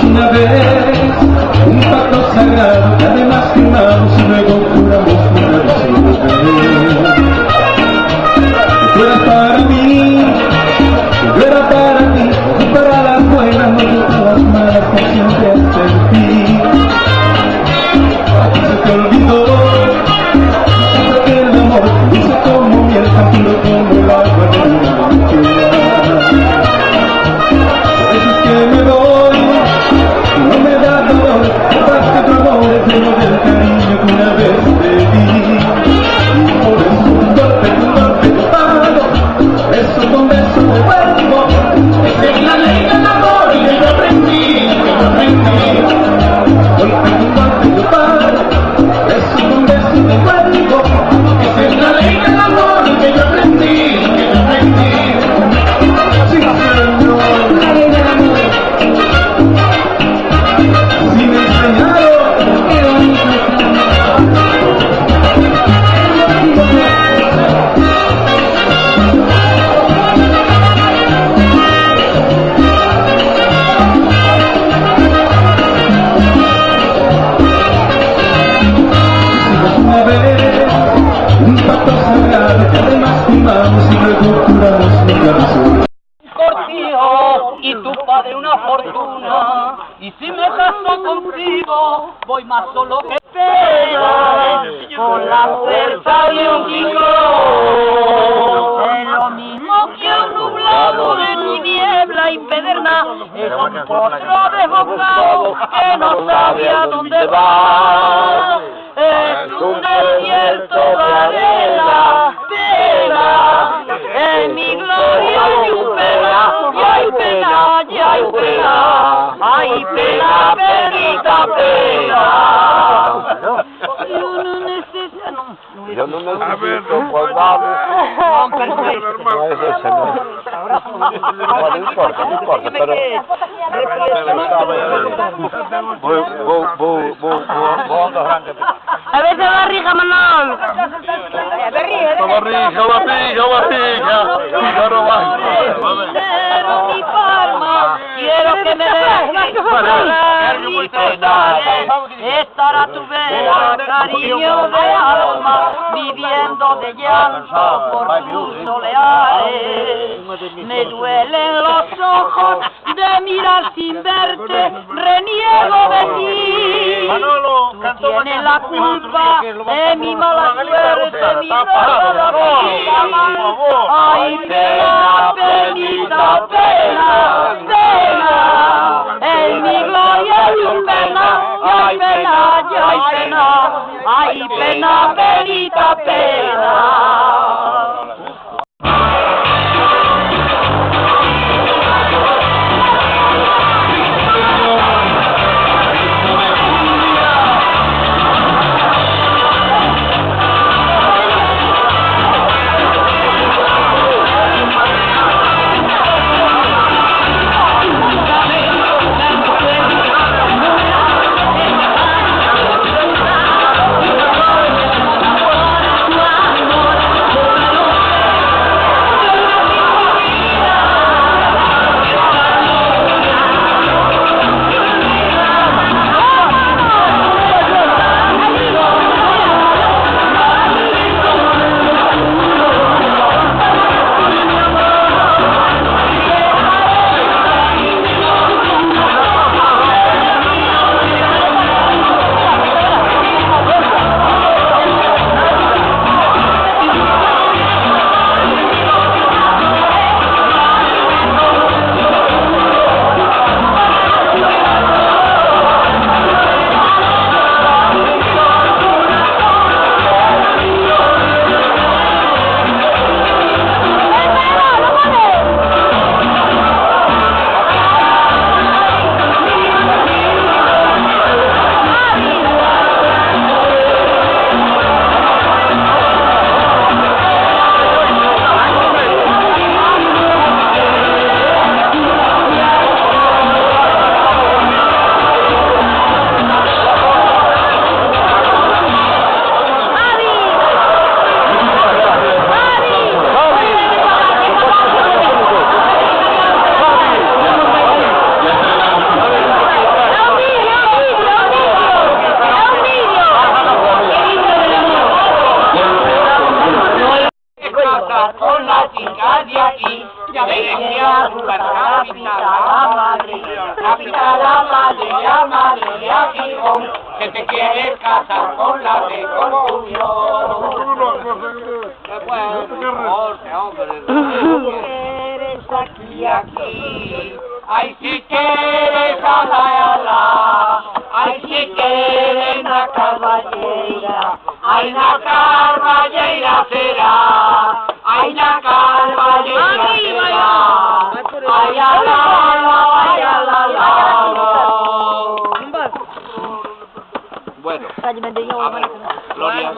una vez un pacto sagrado que además firmamos y luego juramos jurar siempre. Tú eras para mí, yo era para ti, y para las buenas no para las malas por siempre sentí. Se te olvidó que el amor dice como miel, tan puro como el agua de una manantial. Por eso es que me voy, no me da dolor, compraste tu amor, es lleno del cariño que una vez te di. Y por eso un golpe yo pago, beso con beso de vuelvo. Esa es la ley del amor que yo aprendí, golpe con golpe yo pago, beso con beso de vuelvo. Esa es la ley del amor que yo aprendí, Sí, señor. Si me enseñaron, qué bonito. Una vez, un pacto sagrado que además firmamos y luego juramos nunca más. Cortijo y tu padre una fortuna, y si me caso contigo voy más solo que pega con la fuerza de un guiñón. Es lo mismo que un nublado de niebla y pedernal, es un potro desbocado que no sabe a dónde va. Es un desierto de arena, pena, en mi gloria y un pena, y hay pena, y hay pena, hay pena, penita, pena. Yo no necesito colgarme. No, perfecto. No es ese, no. No importa, pero... A ver, barriga, Manol. Mi palma, quiero que me dejes mi pena. Estará tu vera, cariño de alma, viviendo de llanto por tus soleares. Me duelen los ojos de mirar sin verte, reniego de ti. Tú tienes la culpa de mi mala suerte, mi mala vida. Ay, pena, penita, pena, pena. En mi gloria y un pena, ay, pena, ay, pena. Ay, pena, penita, pena. casar con la chica de aquí, ya venía a buscar capital a Madrid, capital a Madrid, a Madrid y a Gijón, que te quieres casar con la de quieres aquí, ay si quieres ala, ay si quieres na caballera, ay na caballera será, ay na caballera será, ay ala, ay ala, bueno, Gloria,